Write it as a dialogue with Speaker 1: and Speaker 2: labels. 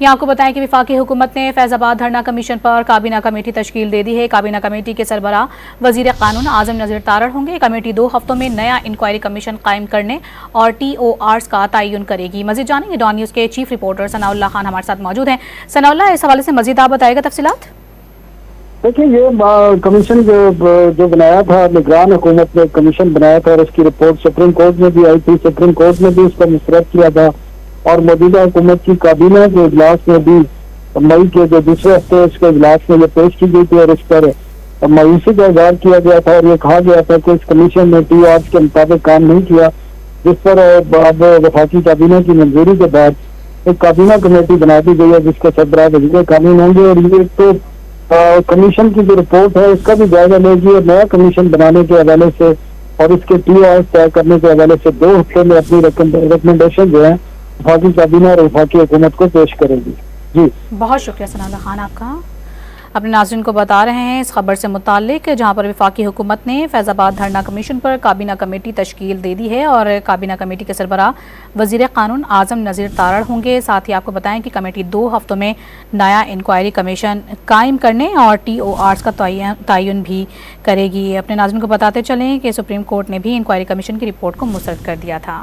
Speaker 1: यहाँ आपको बताएं कि वफाकी हुकूमत ने फैजाबाद धरना कमीशन पर काबीना कमेटी तश्कील दे दी है। काबीना कमेटी के सरबराह वजीर कानून आजम नज़ीर तारड़ होंगे। कमेटी 2 हफ्तों में नया इंक्वायरी कमीशन कायम करने और TORs का तयन करेगी। मजीद जानेंगे डॉन न्यूज़ के चीफ रिपोर्टर सनाउल्लाह खान हमारे साथ मौजूद हैं। सनाउल्लाह, इस हवाले से मजीद आप बताएगा तफसीलात।
Speaker 2: देखिए, ये कमीशन जो बनाया था, निगरान हुकूमत ने कमीशन बनाया था और उसकी रिपोर्ट सुप्रीम कोर्ट में भी आई थी। सुप्रीम कोर्ट ने भी इसको मुस्तरद किया था और मौजूदा हुकूमत की काबीना के इजलास में भी मई के जो दूसरे हफ्ते उसके इजलास में ये पेश की गई थी और इस पर मायूसी का इजहार किया गया था और ये कहा गया था कि इस कमीशन ने TORs के मुताबिक काम नहीं किया, जिस पर अब वफाकी काबीना की मंजूरी के बाद एक काबीना कमेटी बना दी गई है जिसके सरबराह वज़ीर कानून होंगे और ये तो कमीशन की जो रिपोर्ट है उसका भी जायजा लेगी और नया कमीशन बनाने के हवाले से और इसके TORs तय करने के हवाले से 2 हफ्ते में अपनी रिकमेंडेशन जो है वफाकी काबीना और वफाकी हुकूमत को पेश करेगी। जी,
Speaker 1: बहुत शुक्रिया सनाउल्लाह खान आपका। अपने नाज़रीन को बता रहे हैं इस खबर से मुताल्लिक, जहां पर वफाकी हुकूमत ने फैजाबाद धरना कमीशन पर काबीना कमेटी तश्कील दे दी है और काबीना कमेटी के सरबराह वज़ीर कानून आजम नज़ीर तारड़ होंगे। साथ ही आपको बताएं कि कमेटी 2 हफ्तों में नया इंक्वायरी कमीशन कायम करने और TORs का तयन भी करेगी। अपने नाज़रीन को बताते चलें कि सुप्रीम कोर्ट ने भी इंक्वायरी कमीशन की रिपोर्ट को मुस्तरद कर दिया था।